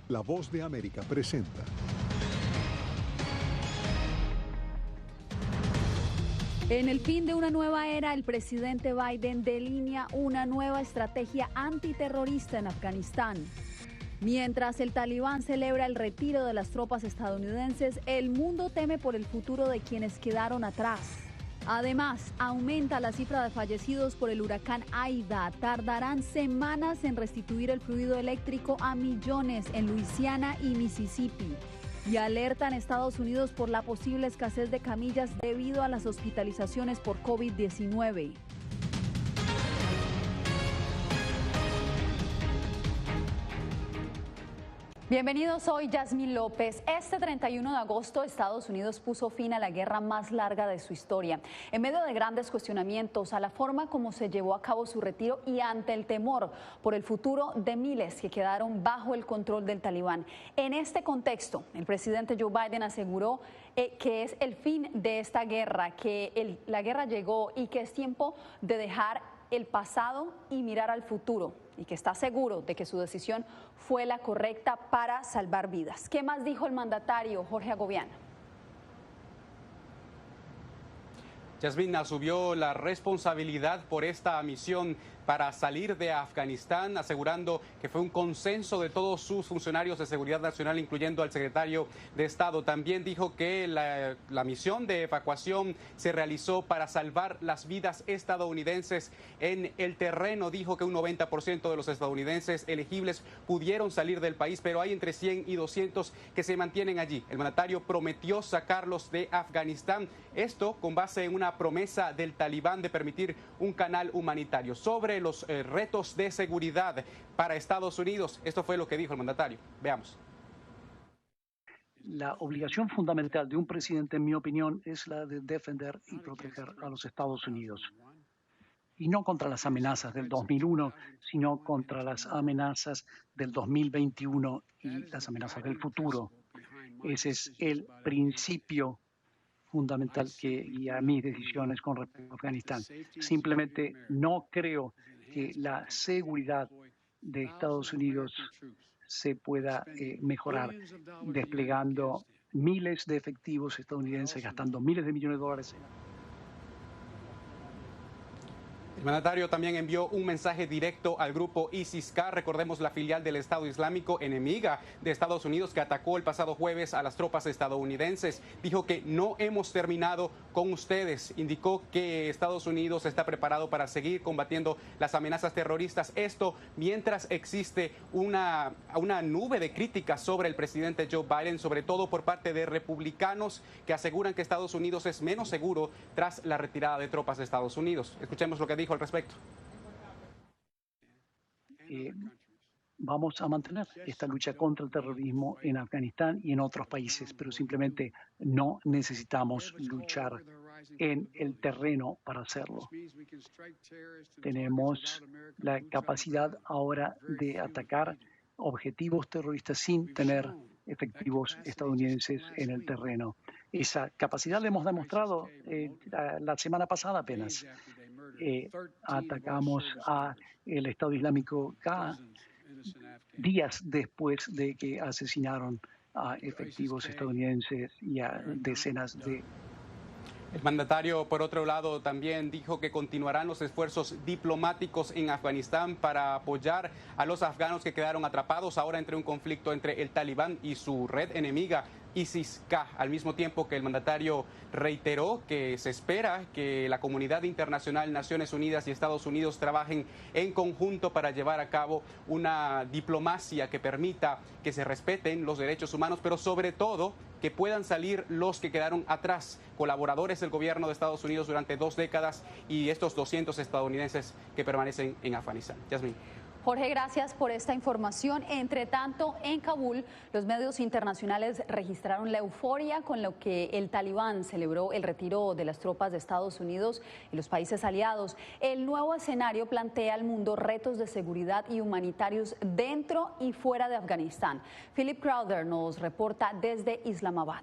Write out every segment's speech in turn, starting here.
La Voz de América presenta. En el fin de una nueva era, el presidente Biden delinea una nueva estrategia antiterrorista en Afganistán. Mientras el Talibán celebra el retiro de las tropas estadounidenses, el mundo teme por el futuro de quienes quedaron atrás. Además, aumenta la cifra de fallecidos por el huracán Aida. Tardarán semanas en restituir el fluido eléctrico a millones en Luisiana y Mississippi. Y alertan a Estados Unidos por la posible escasez de camillas debido a las hospitalizaciones por COVID-19. Bienvenidos, soy Yasmín López. Este 31 de agosto, Estados Unidos puso fin a la guerra más larga de su historia. En medio de grandes cuestionamientos a la forma como se llevó a cabo su retiro y ante el temor por el futuro de miles que quedaron bajo el control del Talibán. En este contexto, el presidente Joe Biden aseguró que es el fin de esta guerra, que la guerra llegó y que es tiempo de dejar el pasado y mirar al futuro, y que está seguro de que su decisión fue la correcta para salvar vidas. ¿Qué más dijo el mandatario Jorge Agobián? Yasmín asumió la responsabilidad por esta misión para salir de Afganistán, asegurando que fue un consenso de todos sus funcionarios de seguridad nacional, incluyendo al secretario de Estado. También dijo que la misión de evacuación se realizó para salvar las vidas estadounidenses en el terreno. Dijo que un 90% de los estadounidenses elegibles pudieron salir del país, pero hay entre 100 y 200 que se mantienen allí. El mandatario prometió sacarlos de Afganistán, esto con base en una promesa del Talibán de permitir un canal humanitario. Sobre los retos de seguridad para Estados Unidos, esto fue lo que dijo el mandatario. Veamos. La obligación fundamental de un presidente, en mi opinión, es la de defender y proteger a los Estados Unidos. Y no contra las amenazas del 2001, sino contra las amenazas del 2021 y las amenazas del futuro. Ese es el principio fundamental que guía mis decisiones con respecto a Afganistán. Simplemente no creo que la seguridad de Estados Unidos se pueda mejorar desplegando miles de efectivos estadounidenses, gastando miles de millones de dólares. El mandatario también envió un mensaje directo al grupo ISIS-K, recordemos la filial del Estado Islámico enemiga de Estados Unidos que atacó el pasado jueves a las tropas estadounidenses. Dijo que no hemos terminado con ustedes. Indicó que Estados Unidos está preparado para seguir combatiendo las amenazas terroristas. Esto mientras existe una nube de críticas sobre el presidente Joe Biden, sobre todo por parte de republicanos que aseguran que Estados Unidos es menos seguro tras la retirada de tropas de Estados Unidos. Escuchemos lo que dijo al respecto. Vamos a mantener esta lucha contra el terrorismo en Afganistán y en otros países, pero simplemente no necesitamos luchar en el terreno para hacerlo. Tenemos la capacidad ahora de atacar objetivos terroristas sin tener efectivos estadounidenses en el terreno. Esa capacidad la hemos demostrado la semana pasada apenas. Atacamos a el Estado Islámico K días después de que asesinaron a efectivos estadounidenses y a decenas de... El mandatario, por otro lado, también dijo que continuarán los esfuerzos diplomáticos en Afganistán para apoyar a los afganos que quedaron atrapados ahora entre un conflicto entre el Talibán y su red enemiga ISIS-K, al mismo tiempo que el mandatario reiteró que se espera que la comunidad internacional, Naciones Unidas y Estados Unidos trabajen en conjunto para llevar a cabo una diplomacia que permita que se respeten los derechos humanos, pero sobre todo que puedan salir los que quedaron atrás, colaboradores del gobierno de Estados Unidos durante 2 décadas y estos 200 estadounidenses que permanecen en Afganistán. Yasmín. Jorge, gracias por esta información. Entre tanto, en Kabul, los medios internacionales registraron la euforia con lo que el Talibán celebró el retiro de las tropas de Estados Unidos y los países aliados. El nuevo escenario plantea al mundo retos de seguridad y humanitarios dentro y fuera de Afganistán. Philip Crowder nos reporta desde Islamabad.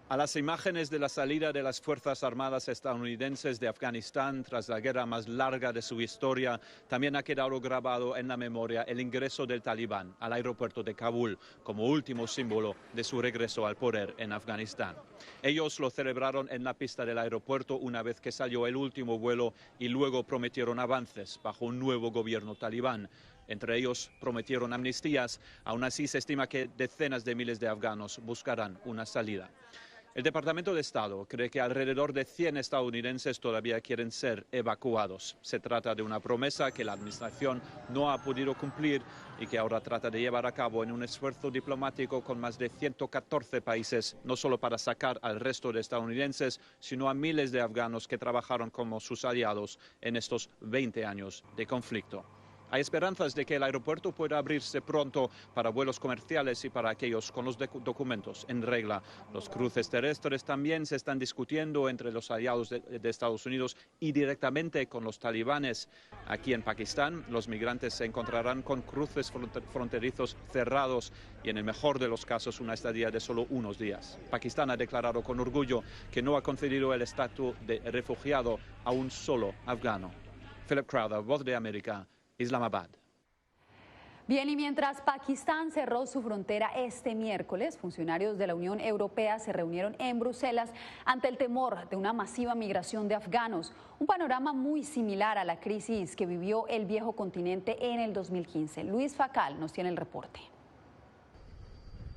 A las imágenes de la salida de las Fuerzas Armadas estadounidenses de Afganistán tras la guerra más larga de su historia, también ha quedado grabado en la memoria el ingreso del Talibán al aeropuerto de Kabul como último símbolo de su regreso al poder en Afganistán. Ellos lo celebraron en la pista del aeropuerto una vez que salió el último vuelo y luego prometieron avances bajo un nuevo gobierno talibán. Entre ellos prometieron amnistías. Aún así se estima que decenas de miles de afganos buscarán una salida. El Departamento de Estado cree que alrededor de 100 estadounidenses todavía quieren ser evacuados. Se trata de una promesa que la administración no ha podido cumplir y que ahora trata de llevar a cabo en un esfuerzo diplomático con más de 114 países, no solo para sacar al resto de estadounidenses, sino a miles de afganos que trabajaron como sus aliados en estos 20 años de conflicto. Hay esperanzas de que el aeropuerto pueda abrirse pronto para vuelos comerciales y para aquellos con los documentos en regla. Los cruces terrestres también se están discutiendo entre los aliados de Estados Unidos y directamente con los talibanes. Aquí en Pakistán, los migrantes se encontrarán con cruces fronterizos cerrados y en el mejor de los casos una estadía de solo unos días. Pakistán ha declarado con orgullo que no ha concedido el estatus de refugiado a un solo afgano. Philip Crowder, Voz de América, Islamabad. Bien, y mientras Pakistán cerró su frontera este miércoles, funcionarios de la Unión Europea se reunieron en Bruselas ante el temor de una masiva migración de afganos, un panorama muy similar a la crisis que vivió el viejo continente en el 2015. Luis Facal nos tiene el reporte.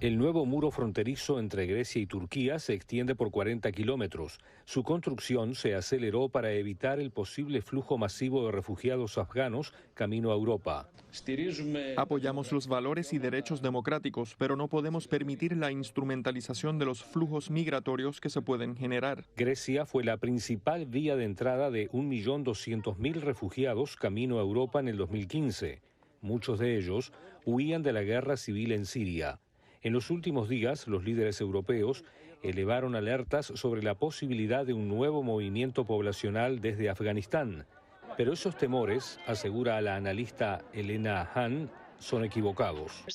El nuevo muro fronterizo entre Grecia y Turquía se extiende por 40 kilómetros. Su construcción se aceleró para evitar el posible flujo masivo de refugiados afganos camino a Europa. Apoyamos los valores y derechos democráticos, pero no podemos permitir la instrumentalización de los flujos migratorios que se pueden generar. Grecia fue la principal vía de entrada de 1.200.000 refugiados camino a Europa en el 2015. Muchos de ellos huían de la guerra civil en Siria. En los últimos días, los líderes europeos elevaron alertas sobre la posibilidad de un nuevo movimiento poblacional desde Afganistán. Pero esos temores, asegura la analista Elena Hahn, son equivocados.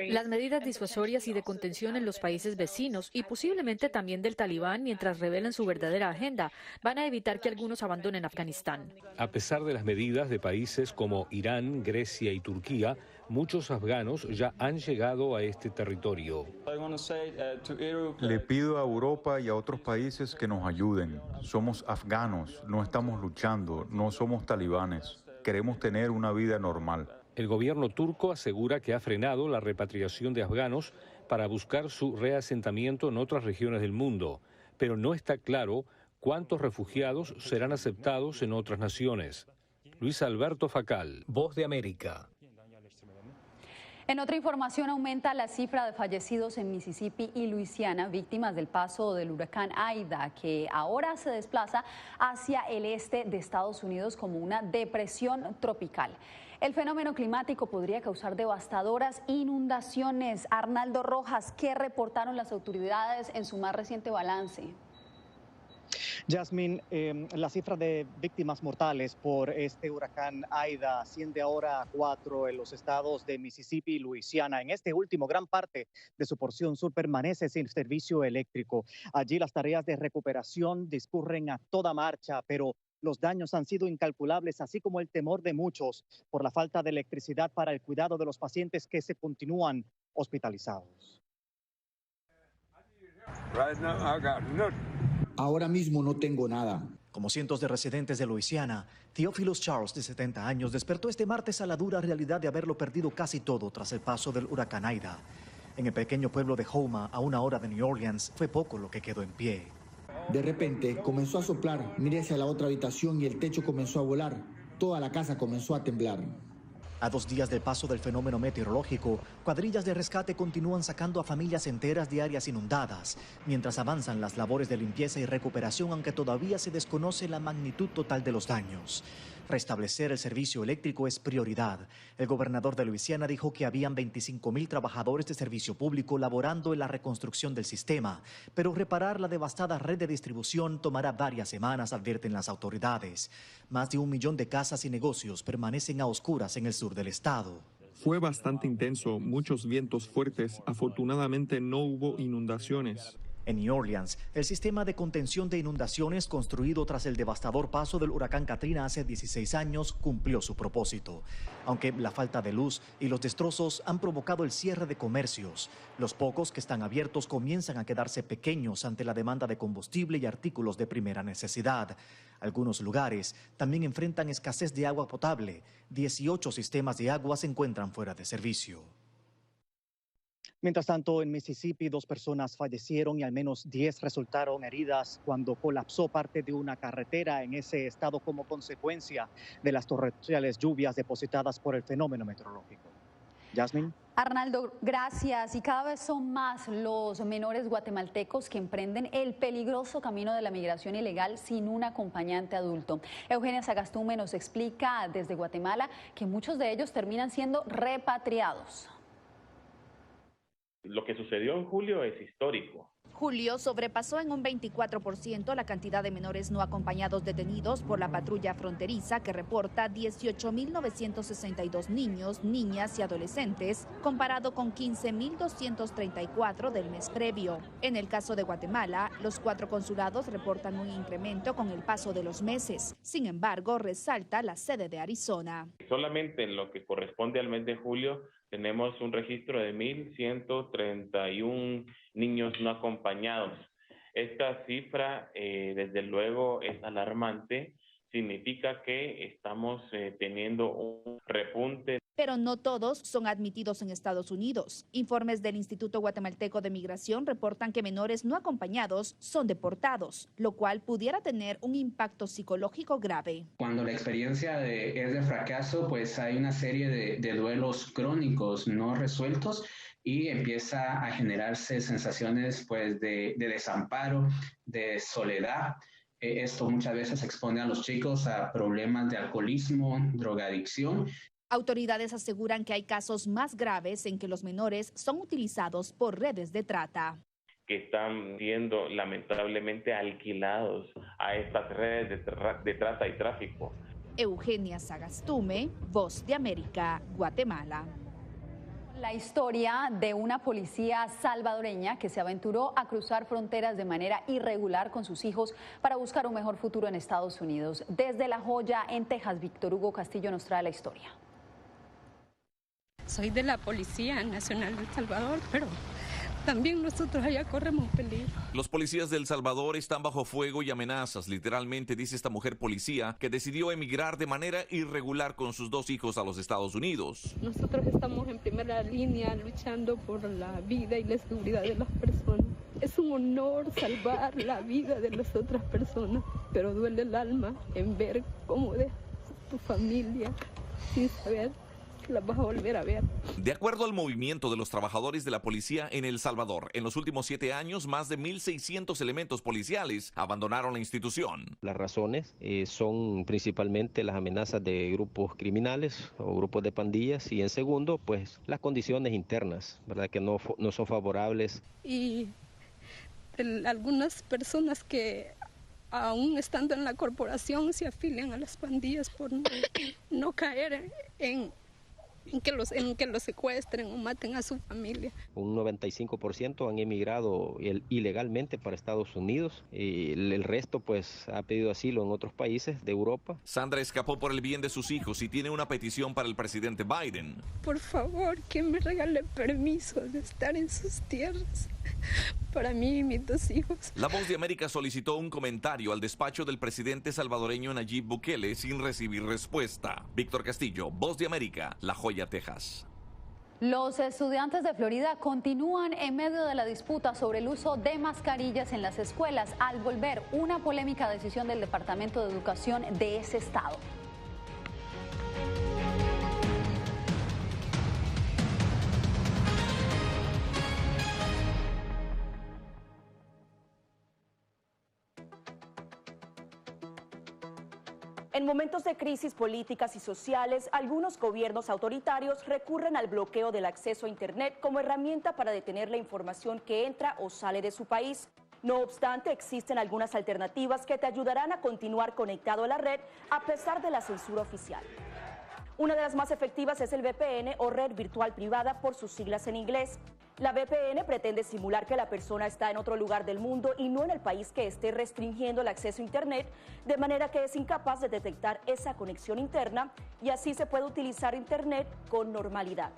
Las medidas disuasorias y de contención en los países vecinos y posiblemente también del Talibán mientras revelan su verdadera agenda van a evitar que algunos abandonen Afganistán. A pesar de las medidas de países como Irán, Grecia y Turquía, muchos afganos ya han llegado a este territorio. Le pido a Europa y a otros países que nos ayuden. Somos afganos, no estamos luchando, no somos talibanes. Queremos tener una vida normal. El gobierno turco asegura que ha frenado la repatriación de afganos para buscar su reasentamiento en otras regiones del mundo, pero no está claro cuántos refugiados serán aceptados en otras naciones. Luis Alberto Facal, Voz de América. En otra información, aumenta la cifra de fallecidos en Mississippi y Luisiana, víctimas del paso del huracán Aida, que ahora se desplaza hacia el este de Estados Unidos como una depresión tropical. El fenómeno climático podría causar devastadoras inundaciones. Arnaldo Rojas, ¿qué reportaron las autoridades en su más reciente balance? Yasmín, la cifra de víctimas mortales por este huracán Aida asciende ahora a 4 en los estados de Mississippi y Luisiana. En este último, gran parte de su porción sur permanece sin servicio eléctrico. Allí las tareas de recuperación discurren a toda marcha, pero los daños han sido incalculables, así como el temor de muchos por la falta de electricidad para el cuidado de los pacientes que se continúan hospitalizados. Ahora mismo no tengo nada. Como cientos de residentes de Luisiana, Theophilus Charles, de 70 años, despertó este martes a la dura realidad de haberlo perdido casi todo tras el paso del huracán Aida. En el pequeño pueblo de Houma, a 1 hora de New Orleans, fue poco lo que quedó en pie. De repente comenzó a soplar, miré hacia la otra habitación y el techo comenzó a volar. Toda la casa comenzó a temblar. A 2 días del paso del fenómeno meteorológico, cuadrillas de rescate continúan sacando a familias enteras de áreas inundadas, mientras avanzan las labores de limpieza y recuperación, aunque todavía se desconoce la magnitud total de los daños. Restablecer el servicio eléctrico es prioridad. El gobernador de Luisiana dijo que habían 25,000 trabajadores de servicio público laborando en la reconstrucción del sistema, pero reparar la devastada red de distribución tomará varias semanas, advierten las autoridades. Más de 1 millón de casas y negocios permanecen a oscuras en el sur del estado. Fue bastante intenso, muchos vientos fuertes. Afortunadamente no hubo inundaciones. En New Orleans, el sistema de contención de inundaciones construido tras el devastador paso del huracán Katrina hace 16 años cumplió su propósito. Aunque la falta de luz y los destrozos han provocado el cierre de comercios, los pocos que están abiertos comienzan a quedarse pequeños ante la demanda de combustible y artículos de primera necesidad. Algunos lugares también enfrentan escasez de agua potable. 18 sistemas de agua se encuentran fuera de servicio. Mientras tanto, en Mississippi, 2 personas fallecieron y al menos 10 resultaron heridas cuando colapsó parte de una carretera en ese estado como consecuencia de las torrenciales lluvias depositadas por el fenómeno meteorológico. Yasmin. Arnaldo, gracias. Y cada vez son más los menores guatemaltecos que emprenden el peligroso camino de la migración ilegal sin un acompañante adulto. Eugenia Sagastume nos explica desde Guatemala que muchos de ellos terminan siendo repatriados. Lo que sucedió en julio es histórico. Julio sobrepasó en un 24% la cantidad de menores no acompañados detenidos por la patrulla fronteriza, que reporta 18.962 niños, niñas y adolescentes, comparado con 15.234 del mes previo. En el caso de Guatemala, los 4 consulados reportan un incremento con el paso de los meses. Sin embargo, resalta la sede de Arizona. Solamente en lo que corresponde al mes de julio, tenemos un registro de 1.131 niños no acompañados. Esta cifra, desde luego, es alarmante. Significa que estamos teniendo un repunte. Pero no todos son admitidos en Estados Unidos. Informes del Instituto Guatemalteco de Migración reportan que menores no acompañados son deportados, lo cual pudiera tener un impacto psicológico grave. Cuando la experiencia es de fracaso, pues hay una serie de duelos crónicos no resueltos y empieza a generarse sensaciones pues de desamparo, de soledad. Esto muchas veces expone a los chicos a problemas de alcoholismo, drogadicción. Autoridades aseguran que hay casos más graves en que los menores son utilizados por redes de trata. Que están siendo lamentablemente alquilados a estas redes de trata y tráfico. Eugenia Sagastume, Voz de América, Guatemala. La historia de una policía salvadoreña que se aventuró a cruzar fronteras de manera irregular con sus hijos para buscar un mejor futuro en Estados Unidos. Desde La Joya, en Texas, Víctor Hugo Castillo nos trae la historia. Soy de la Policía Nacional de El Salvador, pero también nosotros allá corremos peligro. Los policías de El Salvador están bajo fuego y amenazas, literalmente, dice esta mujer policía que decidió emigrar de manera irregular con sus 2 hijos a los Estados Unidos. Nosotros estamos en primera línea luchando por la vida y la seguridad de las personas. Es un honor salvar la vida de las otras personas, pero duele el alma en ver cómo dejas tu familia sin saber las vas a volver a ver. De acuerdo al movimiento de los trabajadores de la policía en El Salvador, en los últimos 7 años, más de 1.600 elementos policiales abandonaron la institución. Las razones son principalmente las amenazas de grupos criminales o grupos de pandillas y en segundo, pues las condiciones internas, ¿verdad? Que no son favorables. Y algunas personas que aún estando en la corporación se afilian a las pandillas por no caer en que los secuestren o maten a su familia. Un 95% han emigrado ilegalmente para Estados Unidos y el resto pues ha pedido asilo en otros países de Europa. Sandra escapó por el bien de sus hijos y tiene una petición para el presidente Biden. Por favor, que me regale permiso de estar en sus tierras para mí y mis 2 hijos. La Voz de América solicitó un comentario al despacho del presidente salvadoreño Nayib Bukele sin recibir respuesta. Víctor Castillo, Voz de América, La Joya, Texas. Los estudiantes de Florida continúan en medio de la disputa sobre el uso de mascarillas en las escuelas al volver una polémica decisión del Departamento de Educación de ese estado. En momentos de crisis políticas y sociales, algunos gobiernos autoritarios recurren al bloqueo del acceso a Internet como herramienta para detener la información que entra o sale de su país. No obstante, existen algunas alternativas que te ayudarán a continuar conectado a la red a pesar de la censura oficial. Una de las más efectivas es el VPN o red virtual privada por sus siglas en inglés. La VPN pretende simular que la persona está en otro lugar del mundo y no en el país que esté restringiendo el acceso a Internet, de manera que es incapaz de detectar esa conexión interna y así se puede utilizar Internet con normalidad.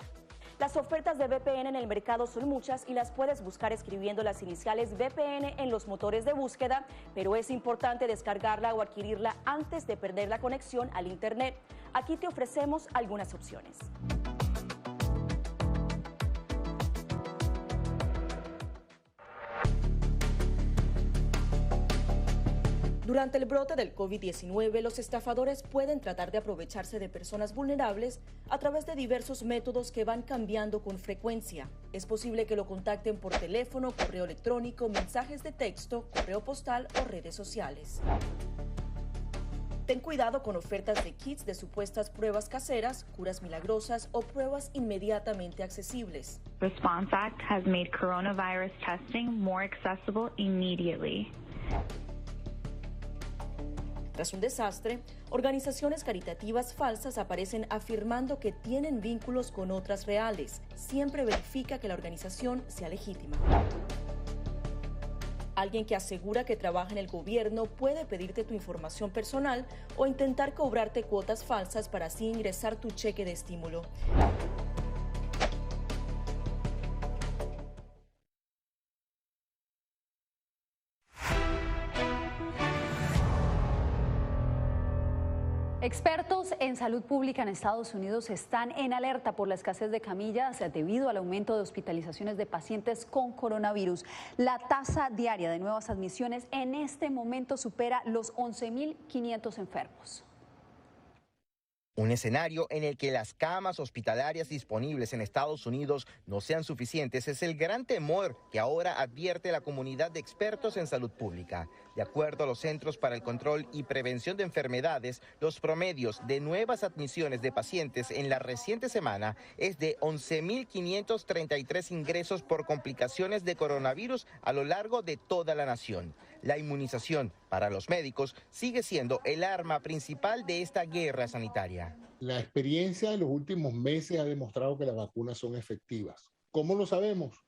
Las ofertas de VPN en el mercado son muchas y las puedes buscar escribiendo las iniciales VPN en los motores de búsqueda, pero es importante descargarla o adquirirla antes de perder la conexión al Internet. Aquí te ofrecemos algunas opciones. Durante el brote del COVID-19, los estafadores pueden tratar de aprovecharse de personas vulnerables a través de diversos métodos que van cambiando con frecuencia. Es posible que lo contacten por teléfono, correo electrónico, mensajes de texto, correo postal o redes sociales. Ten cuidado con ofertas de kits de supuestas pruebas caseras, curas milagrosas o pruebas inmediatamente accesibles. Response Act has made coronavirus testing more accessible immediately. Tras un desastre, organizaciones caritativas falsas aparecen afirmando que tienen vínculos con otras reales. Siempre verifica que la organización sea legítima. Alguien que asegura que trabaja en el gobierno puede pedirte tu información personal o intentar cobrarte cuotas falsas para así ingresar tu cheque de estímulo. Expertos en salud pública en Estados Unidos están en alerta por la escasez de camillas debido al aumento de hospitalizaciones de pacientes con coronavirus. La tasa diaria de nuevas admisiones en este momento supera los 11.500 enfermos. Un escenario en el que las camas hospitalarias disponibles en Estados Unidos no sean suficientes es el gran temor que ahora advierte la comunidad de expertos en salud pública. De acuerdo a los Centros para el Control y Prevención de Enfermedades, los promedios de nuevas admisiones de pacientes en la reciente semana es de 11.533 ingresos por complicaciones de coronavirus a lo largo de toda la nación. La inmunización para los médicos sigue siendo el arma principal de esta guerra sanitaria. La experiencia de los últimos meses ha demostrado que las vacunas son efectivas. ¿Cómo lo sabemos?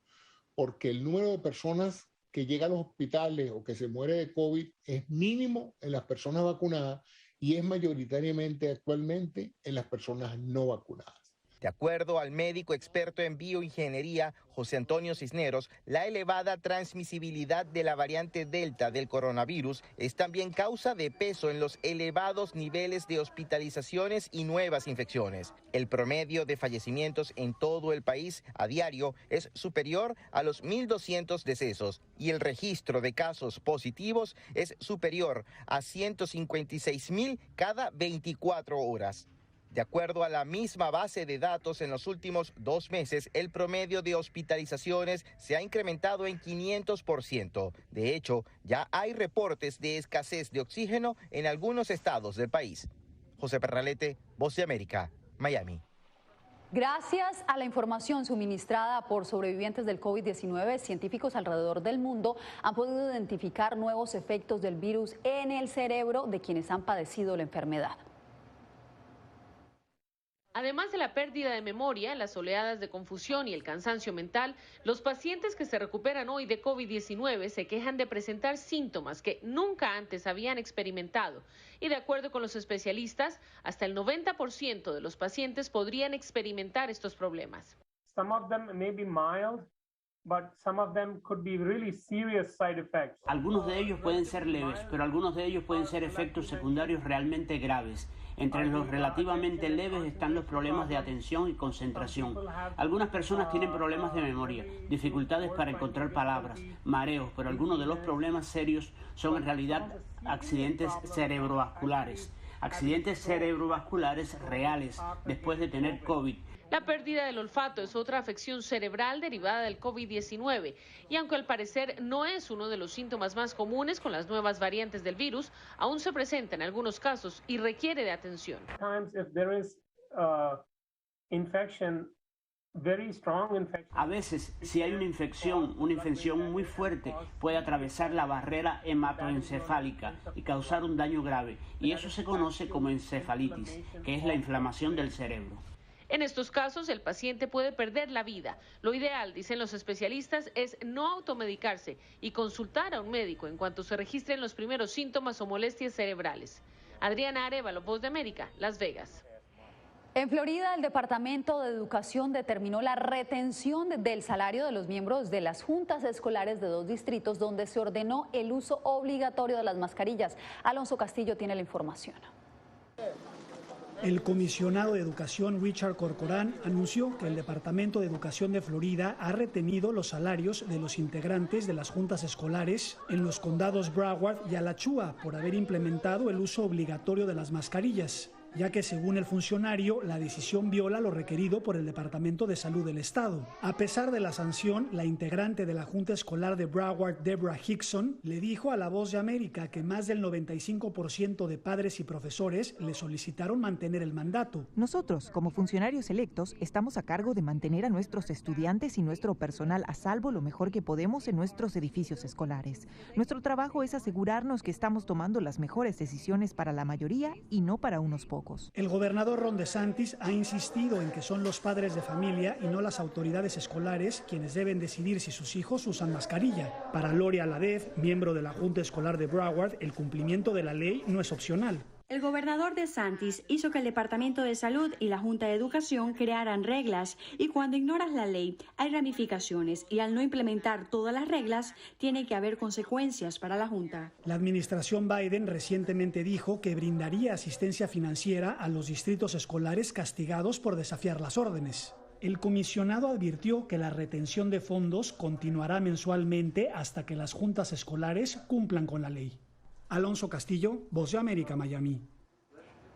Porque el número de personas que llega a los hospitales o que se muere de COVID es mínimo en las personas vacunadas y es mayoritariamente actualmente en las personas no vacunadas. De acuerdo al médico experto en bioingeniería, José Antonio Cisneros, la elevada transmisibilidad de la variante Delta del coronavirus es también causa de peso en los elevados niveles de hospitalizaciones y nuevas infecciones. El promedio de fallecimientos en todo el país a diario es superior a los 1.200 decesos y el registro de casos positivos es superior a 156.000 cada 24 horas. De acuerdo a la misma base de datos, en los últimos 2 meses, el promedio de hospitalizaciones se ha incrementado en 500%. De hecho, ya hay reportes de escasez de oxígeno en algunos estados del país. José Pernalete, Voz de América, Miami. Gracias a la información suministrada por sobrevivientes del COVID-19, científicos alrededor del mundo han podido identificar nuevos efectos del virus en el cerebro de quienes han padecido la enfermedad. Además de la pérdida de memoria, las oleadas de confusión y el cansancio mental, los pacientes que se recuperan hoy de COVID-19 se quejan de presentar síntomas que nunca antes habían experimentado. Y de acuerdo con los especialistas, hasta el 90% de los pacientes podrían experimentar estos problemas. Some of them may be mild, but some of them could be really serious side effects. Algunos de ellos pueden ser leves, pero algunos de ellos pueden ser efectos secundarios realmente graves. Entre los relativamente leves están los problemas de atención y concentración. Algunas personas tienen problemas de memoria, dificultades para encontrar palabras, mareos, pero algunos de los problemas serios son en realidad accidentes cerebrovasculares. Accidentes cerebrovasculares reales después de tener COVID. La pérdida del olfato es otra afección cerebral derivada del COVID-19 y aunque al parecer no es uno de los síntomas más comunes con las nuevas variantes del virus, aún se presenta en algunos casos y requiere de atención. A veces, si hay una infección muy fuerte, puede atravesar la barrera hematoencefálica y causar un daño grave. Y eso se conoce como encefalitis, que es la inflamación del cerebro. En estos casos, el paciente puede perder la vida. Lo ideal, dicen los especialistas, es no automedicarse y consultar a un médico en cuanto se registren los primeros síntomas o molestias cerebrales. Adriana Arevalo, Voz de América, Las Vegas. En Florida, el Departamento de Educación determinó la retención del salario de los miembros de las juntas escolares de 2 distritos donde se ordenó el uso obligatorio de las mascarillas. Alonso Castillo tiene la información. El comisionado de Educación Richard Corcoran anunció que el Departamento de Educación de Florida ha retenido los salarios de los integrantes de las juntas escolares en los condados Broward y Alachua por haber implementado el uso obligatorio de las mascarillas, ya que según el funcionario, la decisión viola lo requerido por el Departamento de Salud del Estado. A pesar de la sanción, la integrante de la Junta Escolar de Broward, Deborah Hickson, le dijo a La Voz de América que más del 95% de padres y profesores le solicitaron mantener el mandato. Nosotros, como funcionarios electos, estamos a cargo de mantener a nuestros estudiantes y nuestro personal a salvo lo mejor que podemos en nuestros edificios escolares. Nuestro trabajo es asegurarnos que estamos tomando las mejores decisiones para la mayoría y no para unos pocos. El gobernador Ron DeSantis ha insistido en que son los padres de familia y no las autoridades escolares quienes deben decidir si sus hijos usan mascarilla. Para Lori Aladez, miembro de la Junta Escolar de Broward, el cumplimiento de la ley no es opcional. El gobernador DeSantis hizo que el Departamento de Salud y la Junta de Educación crearan reglas y cuando ignoras la ley hay ramificaciones y al no implementar todas las reglas tiene que haber consecuencias para la Junta. La administración Biden recientemente dijo que brindaría asistencia financiera a los distritos escolares castigados por desafiar las órdenes. El comisionado advirtió que la retención de fondos continuará mensualmente hasta que las juntas escolares cumplan con la ley. Alonso Castillo, Voz de América, Miami.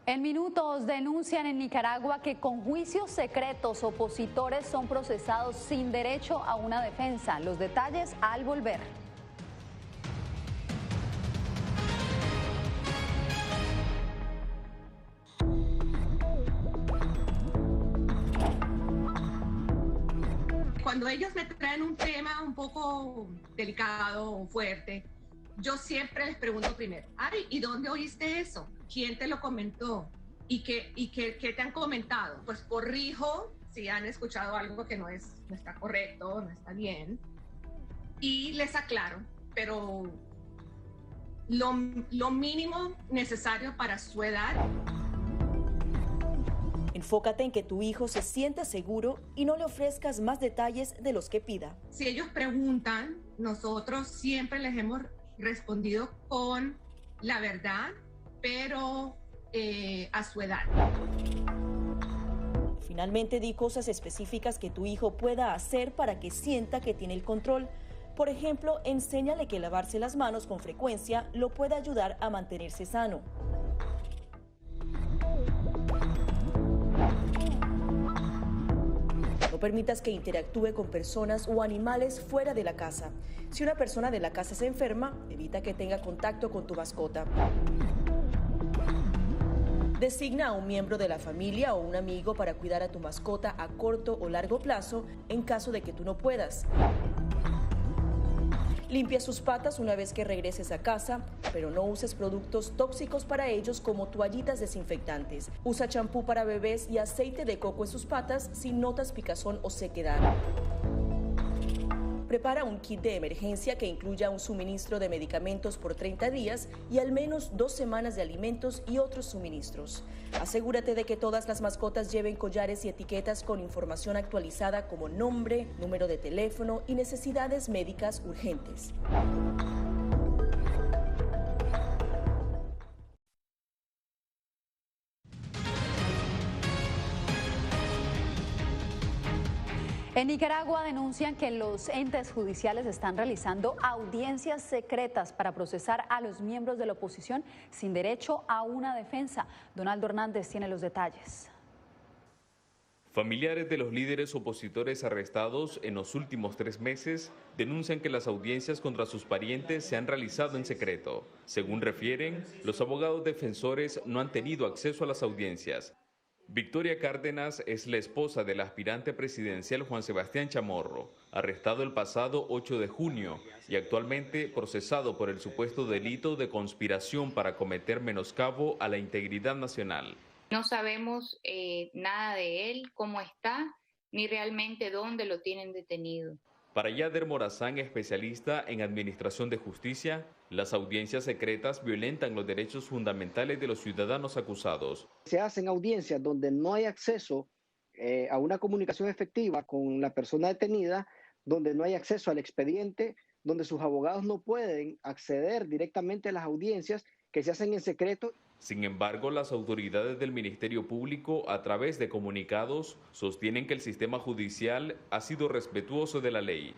En minutos denuncian en Nicaragua que con juicios secretos opositores son procesados sin derecho a una defensa. Los detalles al volver. Cuando ellos me traen un tema un poco delicado o fuerte, yo siempre les pregunto primero, ¿y dónde oíste eso? ¿Quién te lo comentó? ¿Y qué te han comentado? Pues corrijo si han escuchado algo que no está correcto, no está bien, y les aclaro, pero lo mínimo necesario para su edad. Enfócate en que tu hijo se sienta seguro y no le ofrezcas más detalles de los que pida. Si ellos preguntan, nosotros siempre les hemos respondido con la verdad, pero a su edad. Finalmente, di cosas específicas que tu hijo pueda hacer para que sienta que tiene el control. Por ejemplo, enséñale que lavarse las manos con frecuencia lo puede ayudar a mantenerse sano. No permitas que interactúe con personas o animales fuera de la casa. Si una persona de la casa se enferma, evita que tenga contacto con tu mascota. Designa a un miembro de la familia o un amigo para cuidar a tu mascota a corto o largo plazo en caso de que tú no puedas. Limpia sus patas una vez que regreses a casa, pero no uses productos tóxicos para ellos como toallitas desinfectantes. Usa champú para bebés y aceite de coco en sus patas si notas picazón o sequedad. Prepara un kit de emergencia que incluya un suministro de medicamentos por 30 días y al menos 2 semanas de alimentos y otros suministros. Asegúrate de que todas las mascotas lleven collares y etiquetas con información actualizada como nombre, número de teléfono y necesidades médicas urgentes. En Nicaragua denuncian que los entes judiciales están realizando audiencias secretas para procesar a los miembros de la oposición sin derecho a una defensa. Donaldo Hernández tiene los detalles. Familiares de los líderes opositores arrestados en los últimos 3 meses denuncian que las audiencias contra sus parientes se han realizado en secreto. Según refieren, los abogados defensores no han tenido acceso a las audiencias. Victoria Cárdenas es la esposa del aspirante presidencial Juan Sebastián Chamorro, arrestado el pasado 8 de junio y actualmente procesado por el supuesto delito de conspiración para cometer menoscabo a la integridad nacional. No sabemos nada de él, cómo está, ni realmente dónde lo tienen detenido. Para Yader Morazán, especialista en administración de justicia, las audiencias secretas violentan los derechos fundamentales de los ciudadanos acusados. Se hacen audiencias donde no hay acceso a una comunicación efectiva con la persona detenida, donde no hay acceso al expediente, donde sus abogados no pueden acceder directamente a las audiencias que se hacen en secreto. Sin embargo, las autoridades del Ministerio Público, a través de comunicados, sostienen que el sistema judicial ha sido respetuoso de la ley.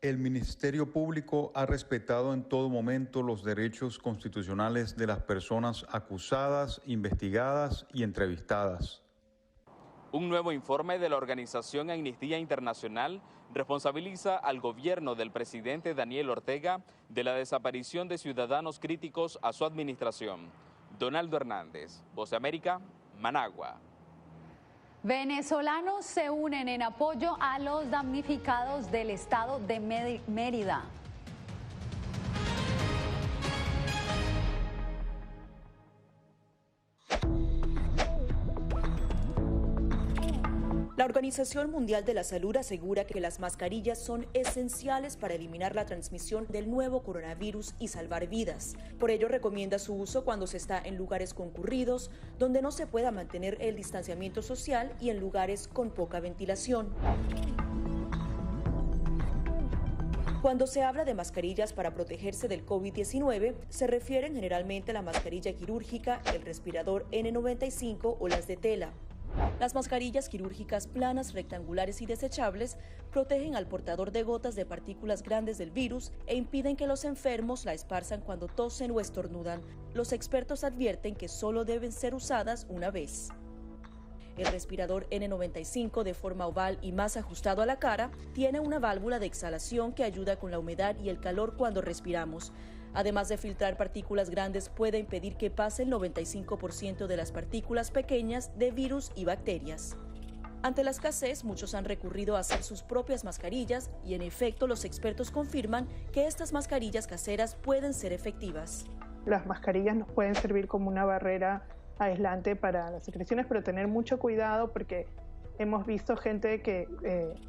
El Ministerio Público ha respetado en todo momento los derechos constitucionales de las personas acusadas, investigadas y entrevistadas. Un nuevo informe de la organización Amnistía Internacional responsabiliza al gobierno del presidente Daniel Ortega de la desaparición de ciudadanos críticos a su administración. Donaldo Hernández, Voz de América, Managua. Venezolanos se unen en apoyo a los damnificados del estado de Mérida. La Organización Mundial de la Salud asegura que las mascarillas son esenciales para eliminar la transmisión del nuevo coronavirus y salvar vidas. Por ello, recomienda su uso cuando se está en lugares concurridos, donde no se pueda mantener el distanciamiento social y en lugares con poca ventilación. Cuando se habla de mascarillas para protegerse del COVID-19, se refieren generalmente a la mascarilla quirúrgica, el respirador N95 o las de tela. Las mascarillas quirúrgicas planas, rectangulares y desechables protegen al portador de gotas de partículas grandes del virus e impiden que los enfermos la esparzan cuando tosen o estornudan. Los expertos advierten que solo deben ser usadas una vez. El respirador N95, de forma oval y más ajustado a la cara, tiene una válvula de exhalación que ayuda con la humedad y el calor cuando respiramos. Además de filtrar partículas grandes, puede impedir que pase el 95% de las partículas pequeñas de virus y bacterias. Ante la escasez, muchos han recurrido a hacer sus propias mascarillas y, en efecto, los expertos confirman que estas mascarillas caseras pueden ser efectivas. Las mascarillas nos pueden servir como una barrera aislante para las secreciones, pero tener mucho cuidado porque hemos visto gente que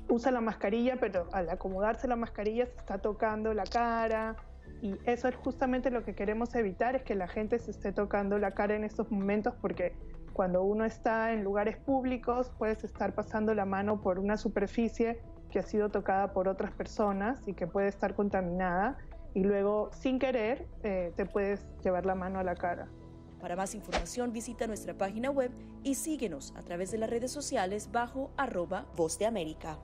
usa la mascarilla, pero al acomodarse la mascarilla se está tocando la cara. Y eso es justamente lo que queremos evitar, es que la gente se esté tocando la cara en estos momentos, porque cuando uno está en lugares públicos puedes estar pasando la mano por una superficie que ha sido tocada por otras personas y que puede estar contaminada y luego sin querer te puedes llevar la mano a la cara. Para más información visita nuestra página web y síguenos a través de las redes sociales bajo @Voz de América.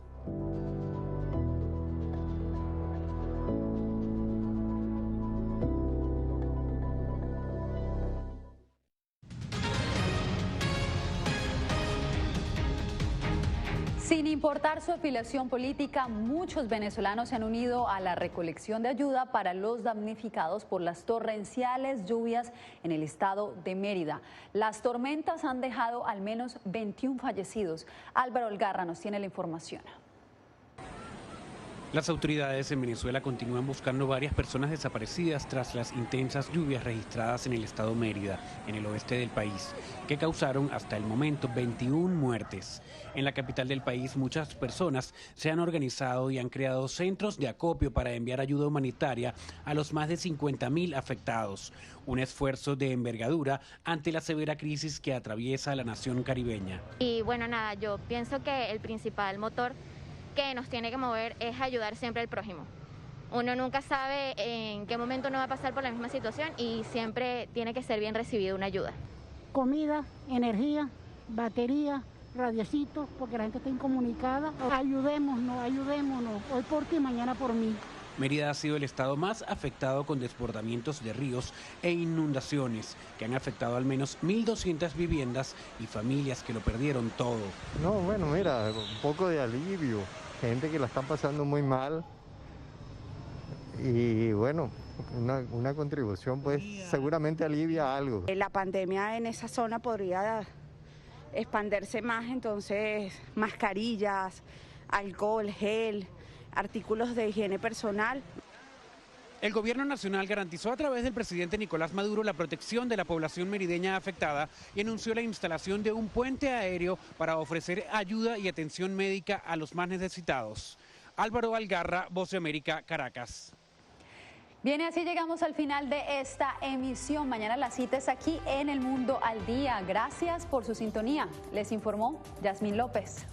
Sin importar su afiliación política, muchos venezolanos se han unido a la recolección de ayuda para los damnificados por las torrenciales lluvias en el estado de Mérida. Las tormentas han dejado al menos 21 fallecidos. Álvaro Olgarra nos tiene la información. Las autoridades en Venezuela continúan buscando varias personas desaparecidas tras las intensas lluvias registradas en el estado Mérida, en el oeste del país, que causaron hasta el momento 21 muertes. En la capital del país, muchas personas se han organizado y han creado centros de acopio para enviar ayuda humanitaria a los más de 50.000 afectados. Un esfuerzo de envergadura ante la severa crisis que atraviesa la nación caribeña. Y bueno, nada, yo pienso que el principal motor que nos tiene que mover es ayudar siempre al prójimo. Uno nunca sabe en qué momento uno va a pasar por la misma situación y siempre tiene que ser bien recibido una ayuda. Comida, energía, batería, radiecitos, porque la gente está incomunicada. Ayudémonos, hoy por ti, mañana por mí. Mérida ha sido el estado más afectado con desbordamientos de ríos e inundaciones que han afectado al menos 1.200 viviendas y familias que lo perdieron todo. No, bueno, mira, un poco de alivio, gente que la están pasando muy mal y bueno, una contribución pues seguramente alivia algo. La pandemia en esa zona podría expandirse más, entonces mascarillas, alcohol, gel, artículos de higiene personal. El gobierno nacional garantizó a través del presidente Nicolás Maduro la protección de la población merideña afectada y anunció la instalación de un puente aéreo para ofrecer ayuda y atención médica a los más necesitados. Álvaro Algarra, Voz de América, Caracas. Bien, así llegamos al final de esta emisión. Mañana la cita es aquí en El Mundo al Día. Gracias por su sintonía. Les informó Yasmín López.